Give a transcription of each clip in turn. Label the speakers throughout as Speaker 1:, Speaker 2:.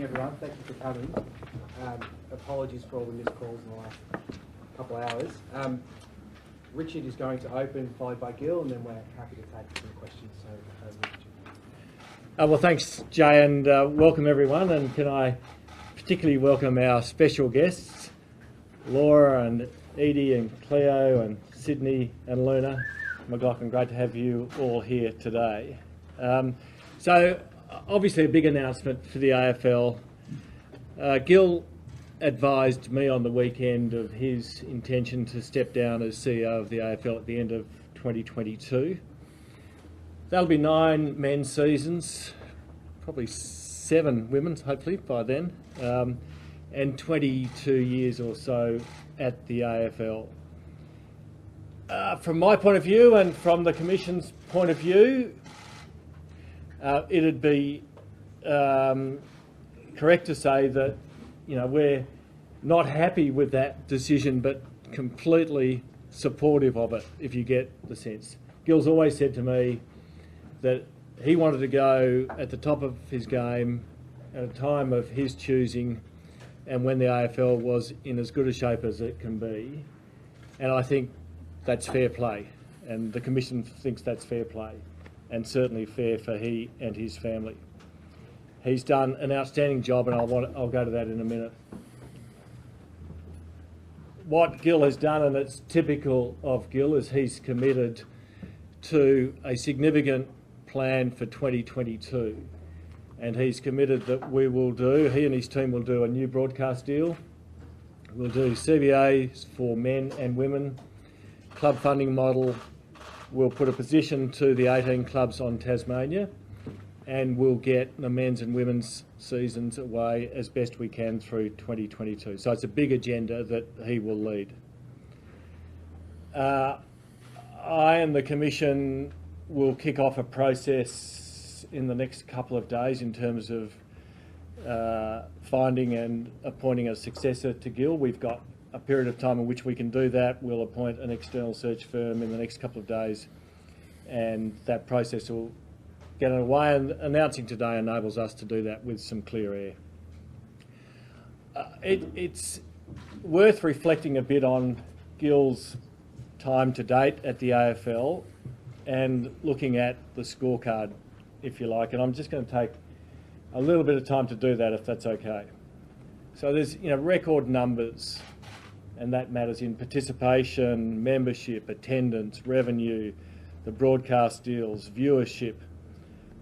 Speaker 1: morning, everyone. Thank you for coming. Apologies for all the missed calls in the last couple of hours. Richard is going to open, followed by Gil, and then we're happy to take some questions. So, Richard.
Speaker 2: Well, thanks, Jay, and welcome everyone. And can I particularly welcome our special guests, Laura and Edie and Cleo and Sydney and Luna McLachlan. Great to have you all here today. So, obviously a big announcement for the AFL. Gil advised me on the weekend of his intention to step down as CEO of the AFL at the end of 2022. That'll be 9 men's seasons, probably 7 women's, hopefully, by then, and 22 years or so at the AFL. From my point of view and from the Commission's point of view, it'd be correct to say that, you know, we're not happy with that decision, but completely supportive of it, if you get the sense. Gil's always said to me that he wanted to go at the top of his game at a time of his choosing and when the AFL was in as good a shape as it can be. And I think that's fair play, and the Commission thinks that's fair play, and certainly fair for he and his family. He's done an outstanding job, and I'll go to that in a minute. What Gil has done, and it's typical of Gil, is he's committed to a significant plan for 2022, and he's committed that he and his team will do a new broadcast deal. We'll do CBAs for men and women, club funding model. We'll put a position to the 18 clubs on Tasmania, and we'll get the men's and women's seasons away as best we can through 2022. So it's a big agenda that he will lead. I and the Commission will kick off a process in the next couple of days in terms of finding and appointing a successor to Gil. We've got a period of time in which we can do that. We'll appoint an external search firm in the next couple of days, and that process will get underway, and announcing today enables us to do that with some clear air. It's worth reflecting a bit on Gil's time to date at the AFL and looking at the scorecard, if you like, and I'm just going to take a little bit of time to do that, if that's okay. So there's, record numbers, and that matters in participation, membership, attendance, revenue, the broadcast deals, viewership,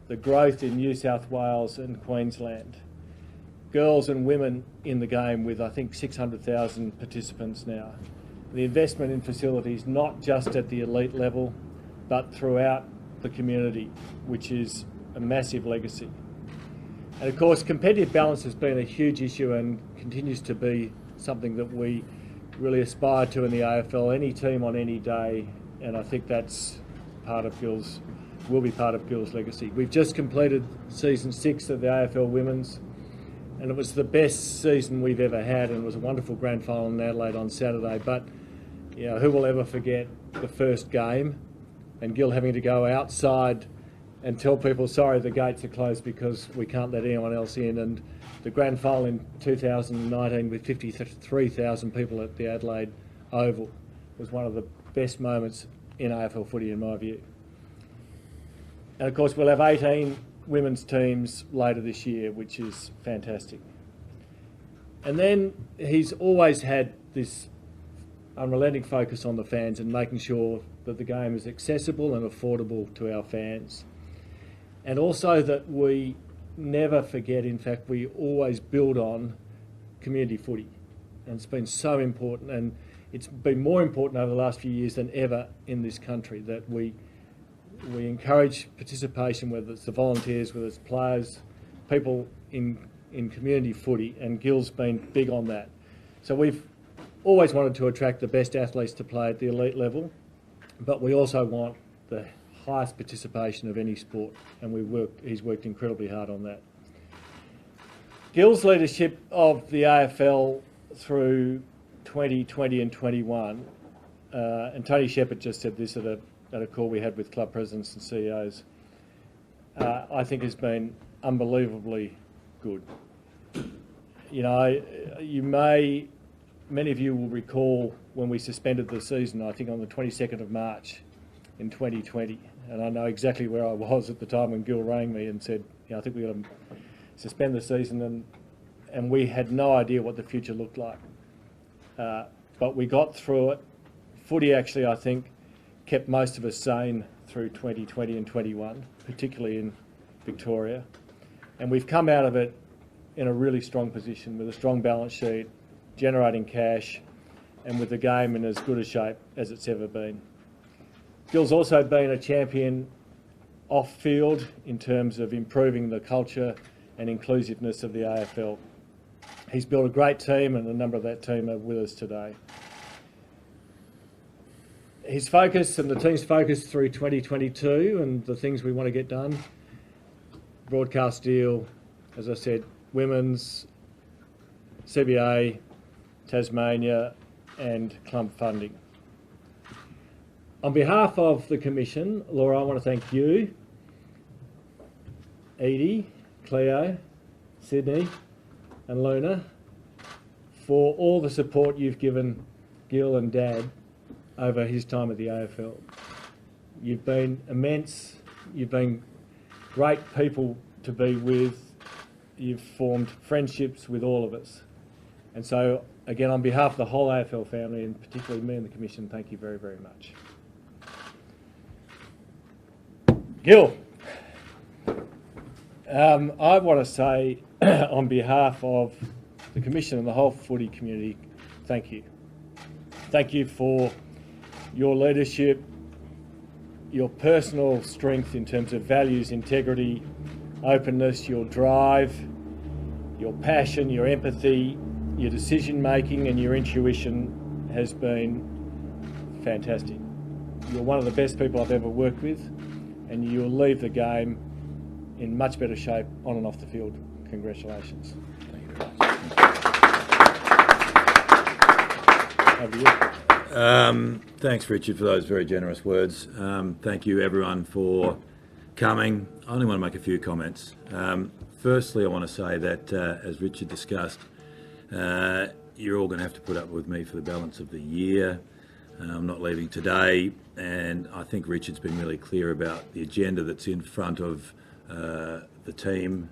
Speaker 2: the growth in New South Wales and Queensland, girls and women in the game with, I think, 600,000 participants now. The investment in facilities, not just at the elite level, but throughout the community, which is a massive legacy. And of course, competitive balance has been a huge issue and continues to be something that we really aspire to in the AFL, any team on any day, and I think that's will be part of Gil's legacy. We've just completed season 6 of the AFL Women's, and it was the best season we've ever had, and it was a wonderful grand final in Adelaide on Saturday. But who will ever forget the first game and Gil having to go outside and tell people, sorry, the gates are closed because we can't let anyone else in, and the grand final in 2019 with 53,000 people at the Adelaide Oval was one of the best moments in AFL footy, in my view. And of course, we'll have 18 women's teams later this year, which is fantastic. And then he's always had this unrelenting focus on the fans and making sure that the game is accessible and affordable to our fans. And also that we never forget, in fact, we always build on community footy. And it's been so important, and it's been more important over the last few years than ever in this country, that we encourage participation, whether it's the volunteers, whether it's players, people in community footy, and Gil's been big on that. So we've always wanted to attract the best athletes to play at the elite level, but we also want the highest participation of any sport, and he's worked incredibly hard on that. Gil's leadership of the AFL through 2020 and 21, and Tony Shepherd just said this at a call we had with club presidents and CEOs, I think has been unbelievably good. you know, many of you will recall when we suspended the season, I think on the 22nd of March in 2020. And I know exactly where I was at the time when Gil rang me and said, you know, I think we're going to suspend the season, and we had no idea what the future looked like. But we got through it. Footy actually, I think, kept most of us sane through 2020 and 21, particularly in Victoria. And we've come out of it in a really strong position with a strong balance sheet, generating cash, and with the game in as good a shape as it's ever been. Gil's also been a champion off-field in terms of improving the culture and inclusiveness of the AFL. He's built a great team, and a number of that team are with us today. His focus and the team's focus through 2022 and the things we want to get done, broadcast deal, as I said, women's, CBA, Tasmania and club funding. On behalf of the Commission, Laura, I want to thank you, Edie, Cleo, Sydney and Luna for all the support you've given Gil and Dad over his time at the AFL. You've been immense, you've been great people to be with, you've formed friendships with all of us. And so, again, on behalf of the whole AFL family, and particularly me and the Commission, thank you very, very much. Gil, I want to say on behalf of the Commission and the whole footy community, thank you. Thank you for your leadership, your personal strength in terms of values, integrity, openness, your drive, your passion, your empathy, your decision making and your intuition has been fantastic. You're one of the best people I've ever worked with, and you'll leave the game in much better shape on and off the field. Congratulations.
Speaker 3: Thank you very much.
Speaker 2: Over to you.
Speaker 3: Thanks, Richard, for those very generous words. Thank you, everyone, for coming. I only want to make a few comments. Firstly, I want to say that, as Richard discussed, you're all going to have to put up with me for the balance of the year. I'm not leaving today, and I think Richard's been really clear about the agenda that's in front of the team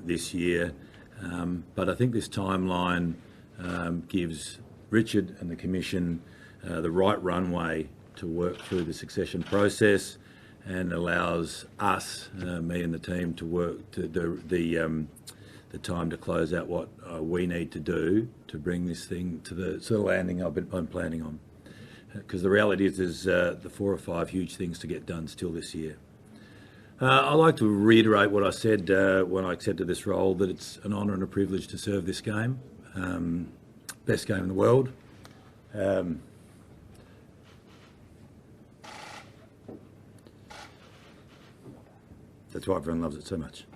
Speaker 3: this year. But I think this timeline gives Richard and the Commission the right runway to work through the succession process, and allows us, me and the team, to work to the time to close out what we need to do to bring this thing to the sort of landing I'm planning on. Because the reality is there's the 4 or 5 huge things to get done still this year. I'd like to reiterate what I said when I accepted this role, that it's an honour and a privilege to serve this game. Best game in the world. That's why everyone loves it so much.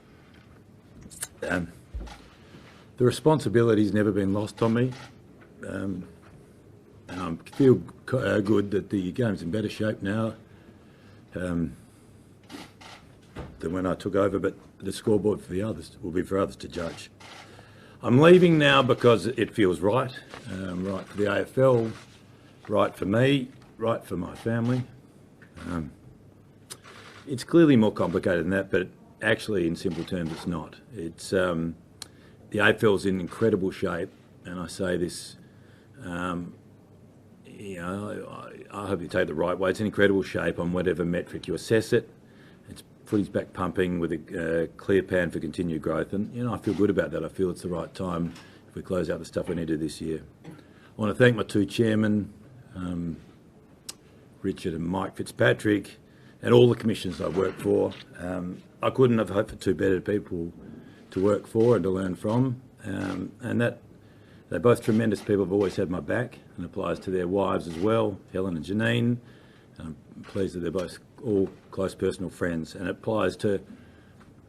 Speaker 3: The responsibility's never been lost on me. And I feel good that the game's in better shape now than when I took over, but the scoreboard for the others will be for others to judge. I'm leaving now because it feels right, right for the AFL, right for me, right for my family. It's clearly more complicated than that, but actually, in simple terms, it's not. It's the AFL's in incredible shape, and I say this, you know, I hope you take it the right way. It's in incredible shape on whatever metric you assess it. It's footy's back pumping with a clear plan for continued growth, and you know, I feel good about that. I feel it's the right time if we close out the stuff we need to do this year. I want to thank my 2 chairmen, Richard and Mike Fitzpatrick, and all the commissions I've worked for. I couldn't have hoped for 2 better people to work for and to learn from, and that they're both tremendous people. Have always had my back, and applies to their wives as well, Helen and Janine. I'm pleased that they're both all close personal friends, and it applies to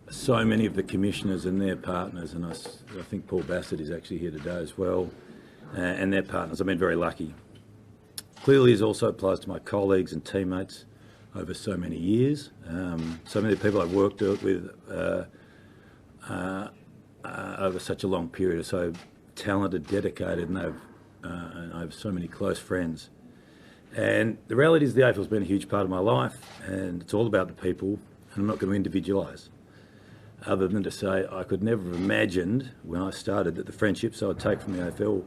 Speaker 3: so many of the commissioners and their partners, and I think Paul Bassett is actually here today as well, and their partners. I've been very lucky. Clearly, it also applies to my colleagues and teammates over so many years. So many people I've worked with over such a long period, are so talented, dedicated, and I have so many close friends. And the reality is the AFL's been a huge part of my life, and it's all about the people, and I'm not going to individualise, other than to say I could never have imagined when I started that the friendships I would take from the AFL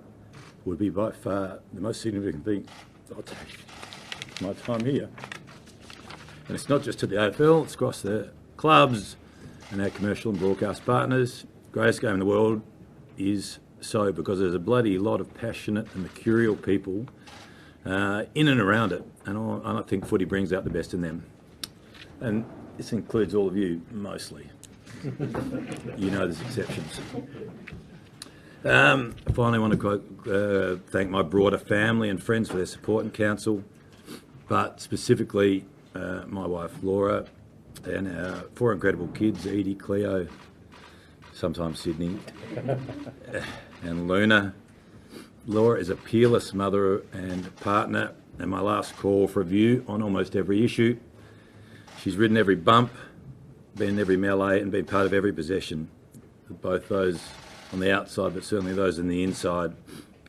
Speaker 3: would be by far the most significant thing I'll take my time here. And it's not just to the AFL, it's across the clubs and our commercial and broadcast partners. Greatest game in the world is so because there's a bloody lot of passionate and mercurial people in and around it, and I think footy brings out the best in them. And this includes all of you, mostly. You know there's exceptions. I finally want to thank my broader family and friends for their support and counsel, but specifically my wife Laura and our 4 incredible kids, Edie, Cleo, sometimes Sydney, and Luna. Laura is a peerless mother and partner, and my last call for review on almost every issue. She's ridden every bump, been in every melee, and been part of every possession, both those on the outside, but certainly those in the inside.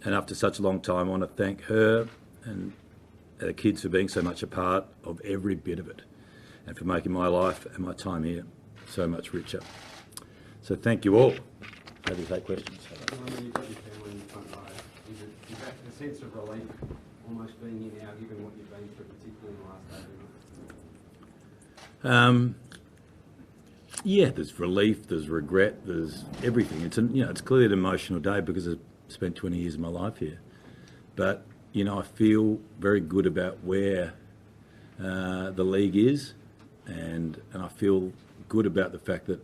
Speaker 3: And after such a long time, I want to thank her and the kids for being so much a part of every bit of it, and for making my life and my time here so much richer. So thank you all. Happy to take questions.
Speaker 1: You've got your family in the front row. Is that a sense of relief almost being here now, given what you've been through, particularly in the last 18 months?
Speaker 3: Yeah, there's relief, there's regret, there's everything. It's clearly an emotional day because I've spent 20 years of my life here. But, I feel very good about where the league is, and I feel good about the fact that,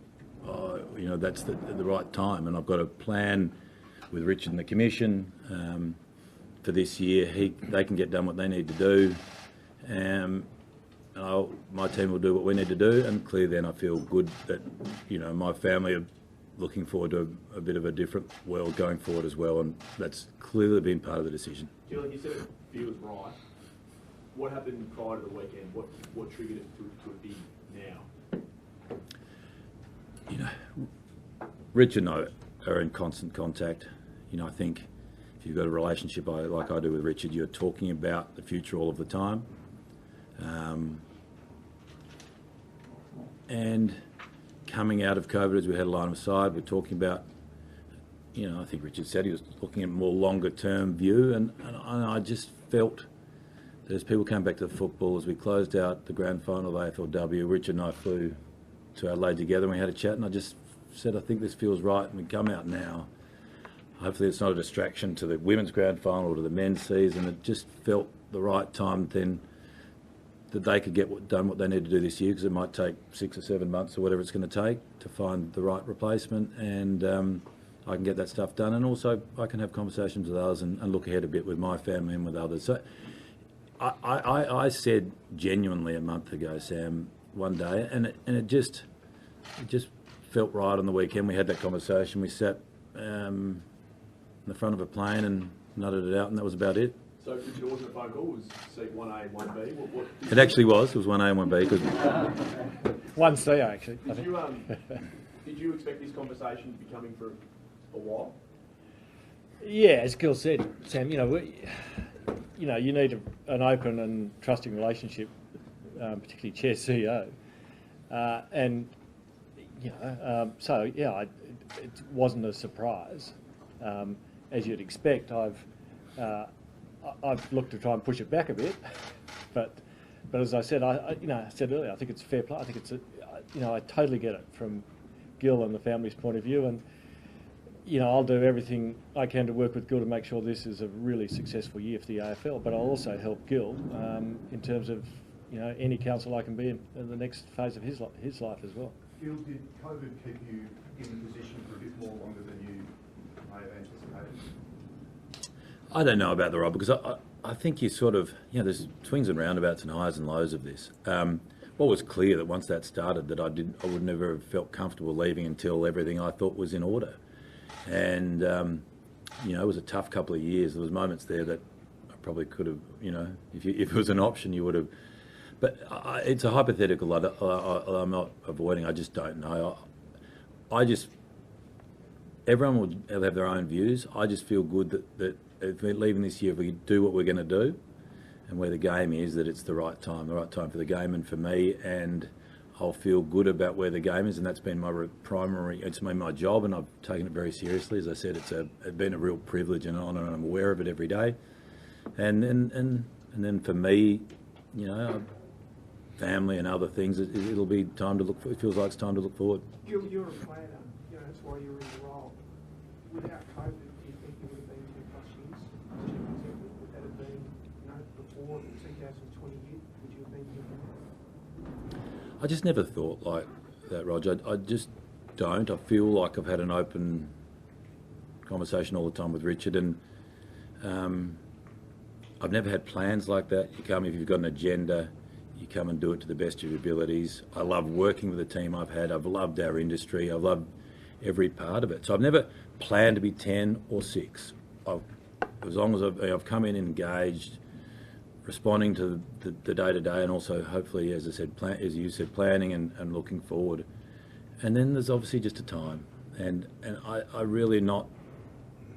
Speaker 3: that's the right time. And I've got a plan with Richard and the Commission for this year. They can get done what they need to do. My team will do what we need to do, and clearly then I feel good that, my family are looking forward to a bit of a different world going forward as well, and that's clearly been part of the decision.
Speaker 4: Gillon, you said it feels right. What happened prior to the weekend? What triggered it to it be now?
Speaker 3: Richard and I are in constant contact. I think if you've got a relationship like I do with Richard, you're talking about the future all of the time. And coming out of COVID, as we had a line of sight, we're talking about, I think Richard said he was looking at a more longer term view, and I just felt that as people came back to the football, as we closed out the grand final of AFLW, Richard and I flew to Adelaide together and we had a chat, and I just said, I think this feels right, and we come out now. Hopefully it's not a distraction to the women's grand final or to the men's season. It just felt the right time then that they could get done what they need to do this year, because it might take 6 or 7 months or whatever it's going to take to find the right replacement, and I can get that stuff done, and also I can have conversations with others and look ahead a bit with my family and with others. So I said genuinely a month ago, Sam, one day, and it just felt right on the weekend. We had that conversation. We sat in the front of a plane and nutted it out, and that was about it.
Speaker 4: So it wasn't a phone call, it was seat 1A and 1B?
Speaker 3: It actually was. It was 1A and 1B. Cause
Speaker 2: 1C, actually.
Speaker 4: Did you expect this conversation to be coming for a while?
Speaker 2: Yeah, as Gil said, Sam, you need an open and trusting relationship, particularly Chair CEO. It wasn't a surprise. As you'd expect, I've looked to try and push it back a bit, but as I said, I said earlier, I think it's fair play. I think it's I totally get it from Gil and the family's point of view, and I'll do everything I can to work with Gil to make sure this is a really successful year for the AFL. But I'll also help Gil in terms of any counsel I can be in the next phase of his life as well.
Speaker 5: Gil, did COVID keep you in the position for a bit more longer than you may have anticipated?
Speaker 3: I don't know about the role, because I think you sort of, there's swings and roundabouts and highs and lows of this. What was clear that once that started, that I would never have felt comfortable leaving until everything I thought was in order. And, it was a tough couple of years. There was moments there that I probably could have, if it was an option, you would have. But it's a hypothetical I'm not avoiding. I just don't know. I just everyone will have their own views. I just feel good that if we're leaving this year, if we do what we're going to do and where the game is, that it's the right time for the game and for me, and I'll feel good about where the game is, and that's been my it's been my job, and I've taken it very seriously. As I said, it's been a real privilege and honour, and I'm aware of it every day. And then for me, you know, family and other things, it'll be time to look. It feels like it's time to look forward.
Speaker 6: You're a planner, you know, that's why you're in the role. Without COVID, do you think you would have been 2+ years? Would that have been, you know, before the 2020 year? Would you have been different?
Speaker 3: I just never thought like that, Roger. I just don't. I feel like I've had an open conversation all the time with Richard, and I've never had plans like that. You come, if you've got an agenda, you come and do it to the best of your abilities. I love working with the team I've had. I've loved our industry. I've loved every part of it. So I've never planned to be 10 or 6. As long as I've come in engaged, responding to the day-to-day, and also hopefully, as I said, as you said, planning and looking forward. And then there's obviously just a time. And I really not,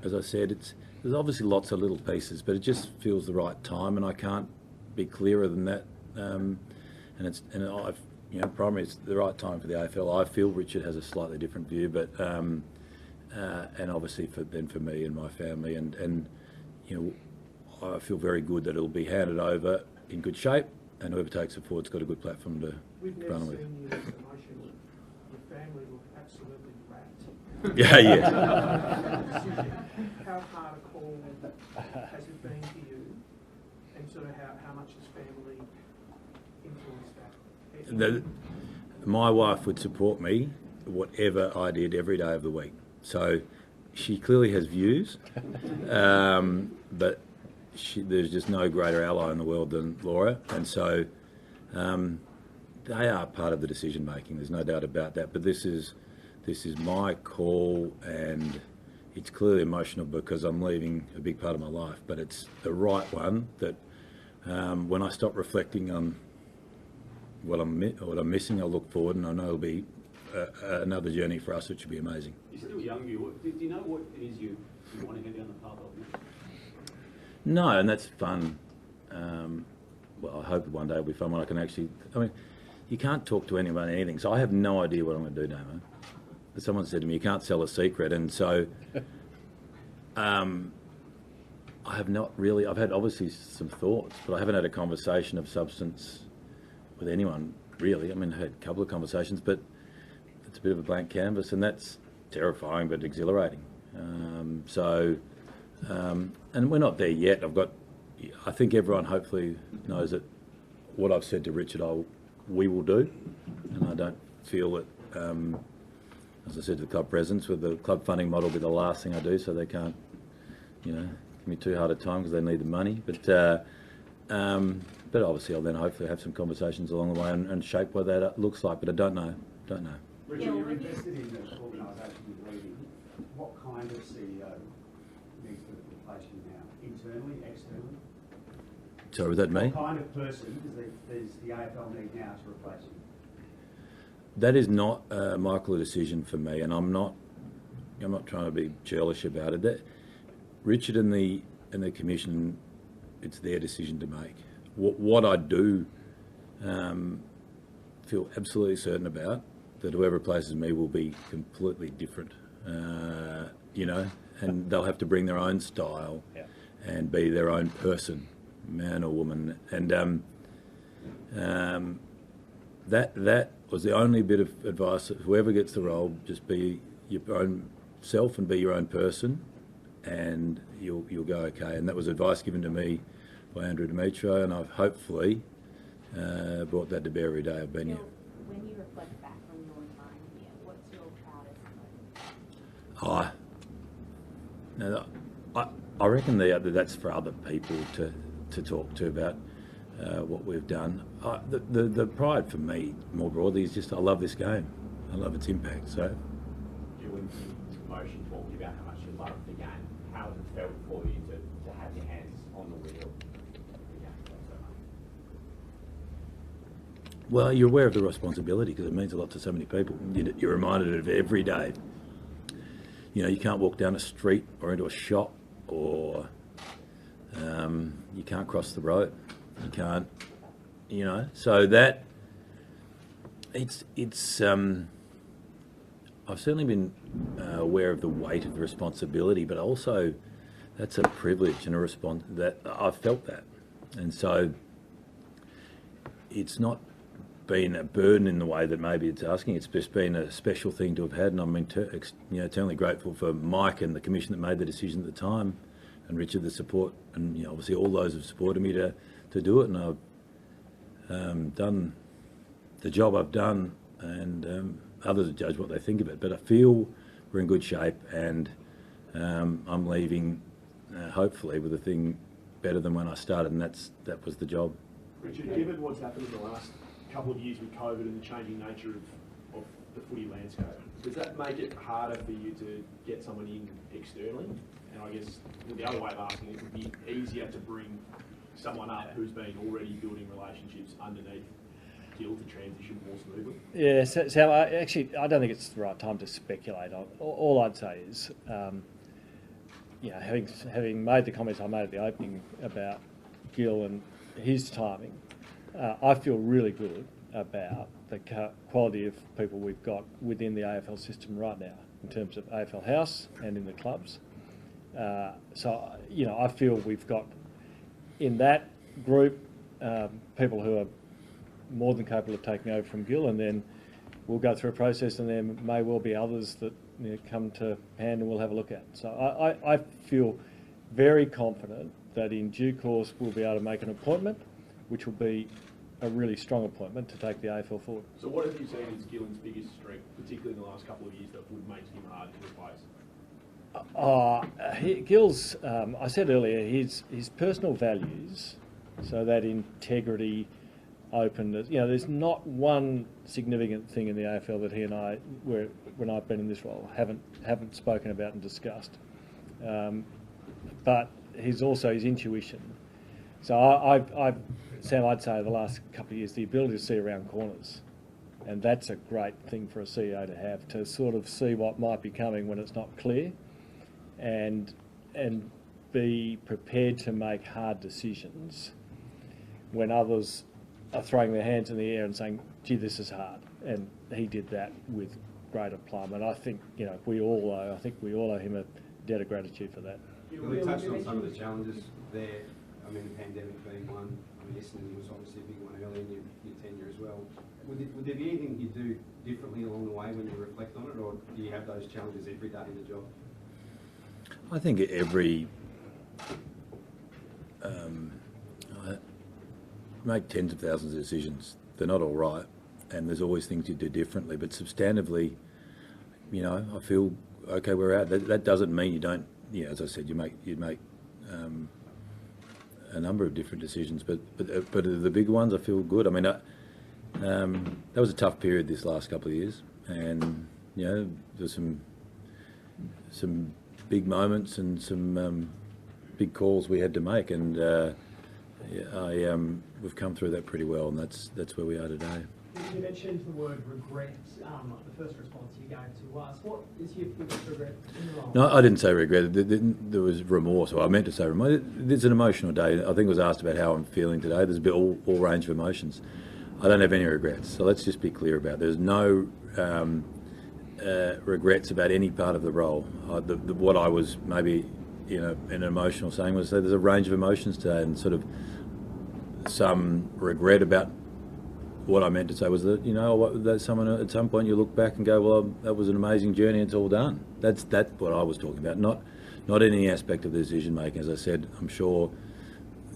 Speaker 3: as I said, there's obviously lots of little pieces, but it just feels the right time, and I can't be clearer than that. I've, you know, primarily it's the right time for the AFL. I feel Richard has a slightly different view, but and obviously for me and my family, and you know, I feel very good that it'll be handed over in good shape, and whoever takes it forward's got a good platform to run with.
Speaker 6: We've never seen you this emotional. Your family look absolutely wrapped.
Speaker 3: Yeah, yeah.
Speaker 6: How hard a call has it been to you, and sort of how much has family influenced that?
Speaker 3: My wife would support me whatever I did every day of the week. So she clearly has views, but there's just no greater ally in the world than Laura, and so they are part of the decision making. There's no doubt about that. But this is my call, and it's clearly emotional because I'm leaving a big part of my life. But it's the right one. That when I stop reflecting on what I'm missing, I'll look forward, and I know it'll be another journey for us, which will be amazing.
Speaker 4: You're still young. Do you know what it is you want to go down the path of?
Speaker 3: No, and that's fun. Well, I hope one day it'll be fun when I can actually. I mean, you can't talk to anyone anything, so I have no idea what I'm going to do, Damo. Someone said to me, "You can't sell a secret," and so I have not really. I've had obviously some thoughts, but I haven't had a conversation of substance with anyone really. I mean, I had a couple of conversations, but it's a bit of a blank canvas, and that's terrifying but exhilarating. And we're not there yet. I think everyone hopefully knows that what I've said to Richard, we will do, and I don't feel that, as I said to the club presidents, with the club funding model, will be the last thing I do, so they can't, you know, give me too hard a time because they need the money. But obviously I'll then hopefully have some conversations along the way and shape what that looks like. But I don't know.
Speaker 7: Richard, you're invested in the organisation you're leading. What kind of CEO needs to replace you now? Internally, externally?
Speaker 3: Sorry, was that me?
Speaker 7: What kind of person does the AFL need now to replace you?
Speaker 3: That is not, Michael, a decision for me, and I'm not trying to be churlish about it. That Richard and the commission, it's their decision to make. What I do feel absolutely certain about, that whoever replaces me will be completely different, you know, and they'll have to bring their own style and be their own person, man or woman. And that was the only bit of advice. Whoever gets the role, just be your own self and be your own person, and you'll go okay. And that was advice given to me by Andrew Demetrio, and I've hopefully brought that to bear every day I've been here.
Speaker 8: When you reflect back on your time here, what's your proudest moment?
Speaker 3: I reckon that's for other people to talk to about what we've done. The pride for me, more broadly, is just I love this game. I love its impact. So,
Speaker 9: You went to promotion talking about how much you love the game. How has it felt for you to have your hands on the wheel of the game so much?
Speaker 3: well, you're aware of the responsibility because it means a lot to so many people. You're reminded of it every day. you know, you can't walk down a street or into a shop, or you can't cross the road. You can't, you know. So that it's. I've certainly been aware of the weight of the responsibility, but also that's a privilege and a response that I've felt that, and so it's not been a burden in the way that maybe it's asking. It's just been a special thing to have had, and I'm eternally grateful for Mike and the commission that made the decision at the time, and Richard, the support, and, you know, obviously all those have supported me to do it, and I've done the job I've done, and others judge what they think of it. But I feel we're in good shape, and I'm leaving hopefully with a thing better than when I started, and that was the job.
Speaker 4: Richard, given what's happened in the last couple of years with COVID and the changing nature of the footy landscape, does that make it harder for you to get someone in externally? And I guess the other way of asking it would be easier to bring someone up who's been already building relationships underneath Gill to transition more smoothly?
Speaker 2: Yeah, so I don't think it's the right time to speculate on. All I'd say is, you know, having made the comments I made at the opening about Gill and his timing, I feel really good about the quality of people we've got within the AFL system right now, in terms of AFL House and in the clubs. So, you know, I feel we've got in that group people who are more than capable of taking over from Gill, and then we'll go through a process, and there may well be others that, you know, come to hand and we'll have a look at. So I feel very confident that in due course we'll be able to make an appointment, which will be a really strong appointment to take the AFL forward.
Speaker 4: So what have you seen as Gillon's biggest strength, particularly in the last couple of years, that would make him hard to replace?
Speaker 2: Gill's, I said earlier, his personal values, so that integrity, openness, you know, there's not one significant thing in the AFL that he and I, when I've been in this role, haven't spoken about and discussed. But he's also his intuition. So Sam, I'd say the last couple of years, the ability to see around corners, and that's a great thing for a CEO to have, to sort of see what might be coming when it's not clear, and be prepared to make hard decisions when others are throwing their hands in the air and saying, gee, this is hard. And he did that with great aplomb. And I think, you know, I think we all owe him a debt of gratitude for that.
Speaker 10: We touched on some of the challenges there. I mean, the pandemic being one. I mean, Essendon was obviously a big one early in your tenure as well. Would there be anything you do differently along the way when you reflect on it, or do you have those challenges every day in the job?
Speaker 3: I think I make tens of thousands of decisions. They're not all right, and there's always things you do differently. But substantively, you know, I feel okay where we're at. That doesn't mean you don't. You know, as I said, you make a number of different decisions, but the big ones, I feel good. I mean, that was a tough period this last couple of years, and, you know, there's some big moments and some big calls we had to make, and we've come through that pretty well, and that's where we are today.
Speaker 11: You mentioned the word regret, the first response you gave to us. What is your biggest regret in the role?
Speaker 3: No, I didn't say regret. There was remorse, or I meant to say remorse. It's an emotional day. I think it was asked about how I'm feeling today. There's a bit all range of emotions. I don't have any regrets, so let's just be clear about it. There's no regrets about any part of the role. What I was maybe, you know, in an emotional saying was that there's a range of emotions today, and sort of some regret about what I meant to say was that, you know, that someone at some point you look back and go, well, that was an amazing journey, it's all done. That's what I was talking about, not any aspect of the decision making. As I said, I'm sure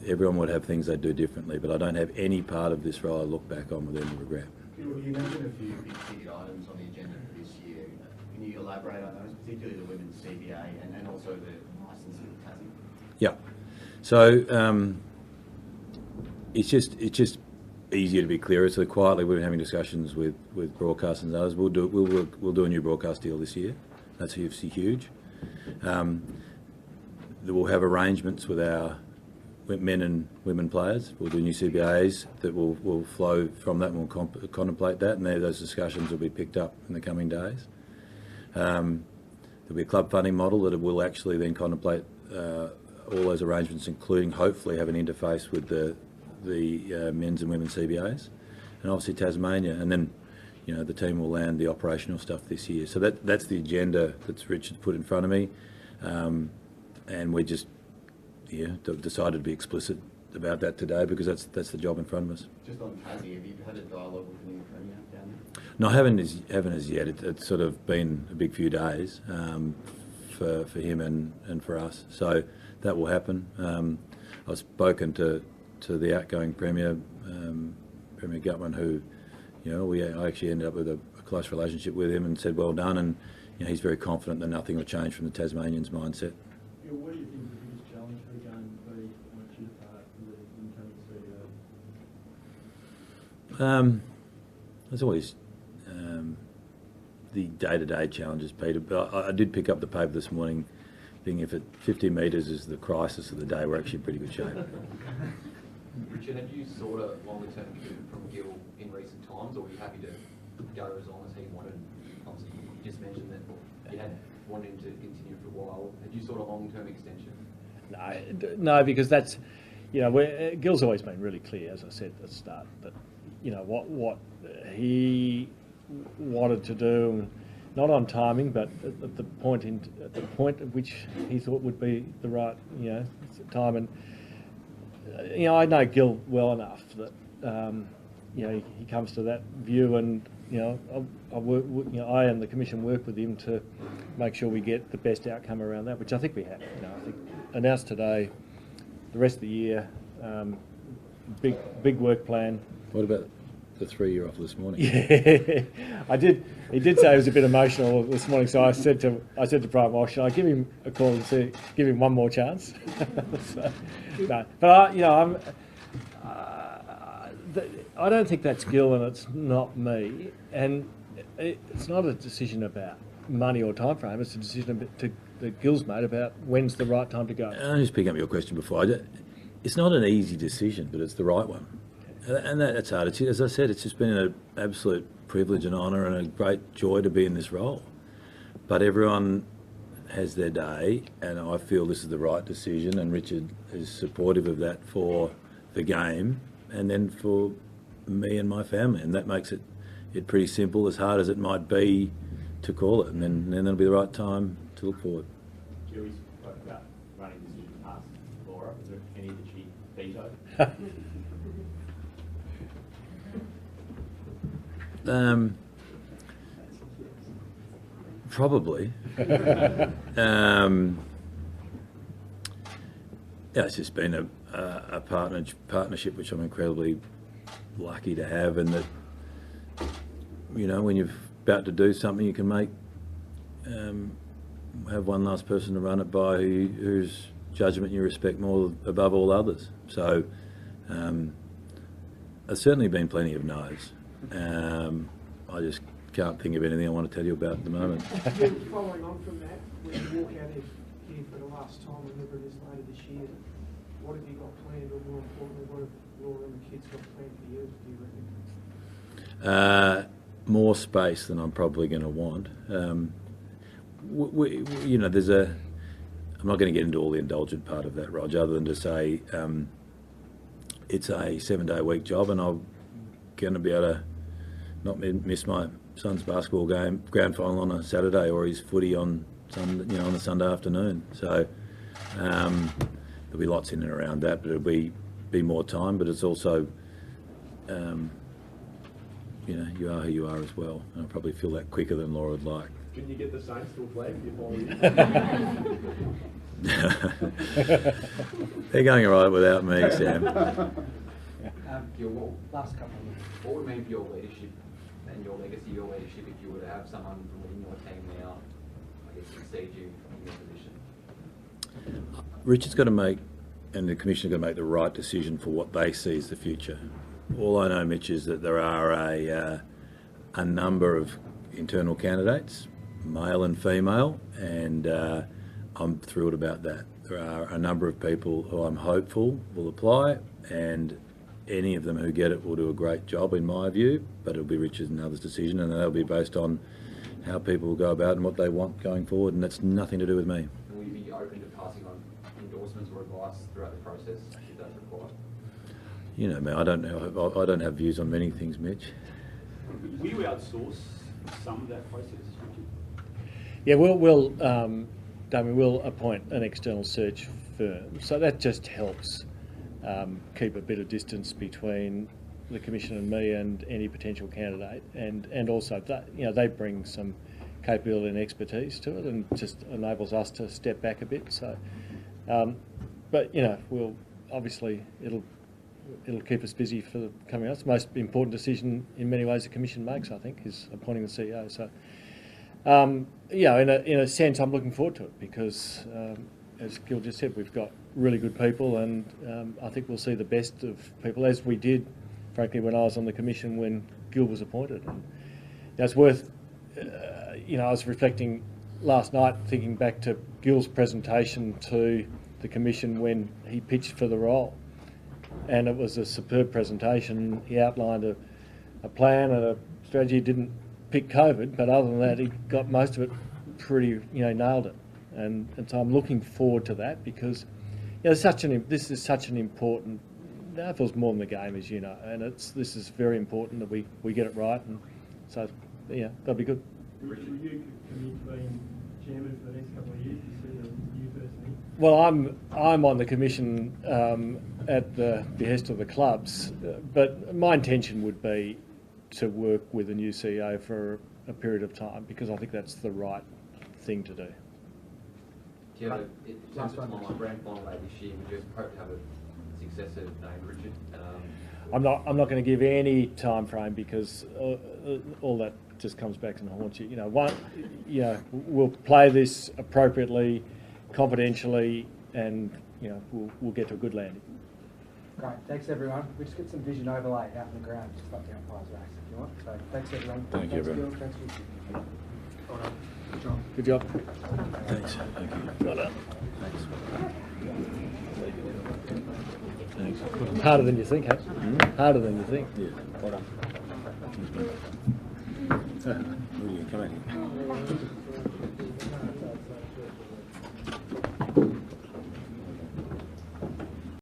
Speaker 3: everyone would have things they'd do differently, but I don't have any part of this role I look back on with any regret.
Speaker 12: You mentioned a few big ticket items on the agenda for this year. Can you elaborate on those, particularly the women's CBA and also the licence with Tassie?
Speaker 3: Yeah. So it's just easier to be clearer. So quietly, we've been having discussions with broadcasters and others. We'll do a new broadcast deal this year. That's obviously huge. We'll have arrangements with our men and women players. We'll do new CBAs that will flow from that, and we'll contemplate that, and those discussions will be picked up in the coming days. there'll be a club funding model that will actually then contemplate all those arrangements, including hopefully have an interface with the men's and women's CBAs, and obviously Tasmania, and then the team will land the operational stuff this year. So that's the agenda that's Richard put in front of me, and we just decided to be explicit about that today because that's the job in front of us.
Speaker 12: Just on Tassie, have you had a dialogue with the new Premier down there?
Speaker 3: No, I haven't as yet. It's sort of been a big few days for him and for us. So that will happen. I've spoken to the outgoing Premier, Premier Gutman, who, I actually ended up with a close relationship with him and said well done, and he's very confident that nothing will change from the Tasmanians' mindset.
Speaker 4: What do you think the biggest challenge for the game would be once you depart from the incoming CEO?
Speaker 3: There's always the day-to-day challenges, Peter, but I did pick up the paper this morning thinking if 50 metres is the crisis of the day, we're actually in pretty good shape.
Speaker 13: Richard, had you sought a longer-term commitment from Gill in recent times, or were you happy to go as long as he wanted? Obviously, you just mentioned that you had wanted him to continue for a while. Had you sought a long-term extension?
Speaker 2: No, because that's, Gill's always been really clear, as I said at the start, that what he wanted to do, not on timing, but at the point at which he thought would be the right time. And I know Gill well enough that he comes to that view, and I and the Commission work with him to make sure we get the best outcome around that, which I think we have. I think announced today, the rest of the year, big work plan.
Speaker 3: What about the 3-year offer this morning?
Speaker 2: Yeah, I did. He did say he was a bit emotional this morning, so I said to Brian, well, should I give him a call and give him one more chance? So, no, but I don't think that's Gill, and it's not me, and it's not a decision about money or time frame. It's a decision that Gill's made about when's the right time to go.
Speaker 3: I'll just pick up your question before. It's not an easy decision, but it's the right one. And that's hard. As I said, it's just been an absolute privilege and honour and a great joy to be in this role. But everyone has their day, and I feel this is the right decision, and Richard is supportive of that for the game and then for me and my family. And that makes it pretty simple, as hard as it might be to call it. And then it'll be the right time to look forward.
Speaker 9: Julie spoke about running decision past Laura. Is there any that she vetoed?
Speaker 3: Probably. It's just been a partnership which I'm incredibly lucky to have, and that when you're about to do something, you can make have one last person to run it by whose judgment you respect more above all others. So there's certainly been plenty of no's. I just can't think of anything I want to tell you about at the moment.
Speaker 6: Following on from that, when you walk out of here for the last time, whenever it is later this year, what have you got planned, or more importantly, what have Laura and the kids got planned for you, do you reckon?
Speaker 3: More space than I'm probably going to want. There's I'm not going to get into all the indulgent part of that, Rog, other than to say it's a 7-day-a-week job, and I'm going to be able to not miss my son's basketball game, grand final on a Saturday, or his footy on on a Sunday afternoon. So there'll be lots in and around that, but it'll be more time. But it's also, you are who you are as well, and I'll probably feel that quicker than Laura would like.
Speaker 4: Can you get the Saints to a flag before you?
Speaker 3: They're going all right without me, Sam.
Speaker 13: Last couple of minutes, what would it mean for your leadership and your legacy, your leadership, if you were to have someone from within your team now, I guess, succeed you in your position?
Speaker 3: Richard's got to make, and the Commissioner's got to make the right decision for what they see as the future. All I know, Mitch, is that there are a number of internal candidates, male and female, and I'm thrilled about that. There are a number of people who I'm hopeful will apply, and any of them who get it will do a great job in my view, but it'll be Richard's and others' decision, and that'll be based on how people will go about and what they want going forward, and that's nothing to do with me.
Speaker 13: And will you be open to passing on endorsements or advice throughout the process if that's required?
Speaker 3: You know me, I don't have views on many things, Mitch.
Speaker 4: Will you outsource some of that process, Richard?
Speaker 2: Yeah, Damien, we'll appoint an external search firm, so that just helps keep a bit of distance between the Commission and me and any potential candidate, and also that, you know, they bring some capability and expertise to it, and just enables us to step back a bit. So, but you know, we'll obviously it'll keep us busy for the coming months. The most important decision in many ways the Commission makes, I think, is appointing the CEO. So, yeah, in a sense, I'm looking forward to it because, as Gil just said, we've got really good people, and I think we'll see the best of people, as we did, frankly, when I was on the Commission when Gil was appointed. And it's worth, you know, I was reflecting last night, thinking back to Gil's presentation to the Commission when he pitched for the role, and it was a superb presentation. He outlined a plan and a strategy. He didn't pick COVID, but other than that, he got most of it pretty, you know, nailed it. And so I'm looking forward to that because, you know, this is such an important. The AFL's more than the game, as you know, and this is very important that we get it right, and so yeah, that'll be good.
Speaker 11: Will you commit to being chairman for the next couple of years to see the new person in?
Speaker 2: Well, I'm on the Commission at the behest of the clubs, but my intention would be to work with a new CEO for a period of time because I think that's the right thing to do.
Speaker 13: Do you have in terms of timeline, grand final day this year, would you hope to have a successor named Richard?
Speaker 2: I'm not going to give any time frame because all that just comes back and haunts you. You know, we'll play this appropriately, confidentially, and you know we'll get to a good landing.
Speaker 1: Great, thanks everyone. We just get some vision overlay out in the ground, just like the umpire's race if you want. So thanks everyone.
Speaker 3: Thank you, everyone.
Speaker 1: Gil, thanks Richard. Well done. Good job.
Speaker 2: Good job.
Speaker 3: Thanks. Thank you.
Speaker 2: Well done.
Speaker 3: Thanks. Thanks.
Speaker 2: Harder than you think, huh? Harder than you think.
Speaker 3: Yeah. Well done. Thanks, mate. Where are you coming?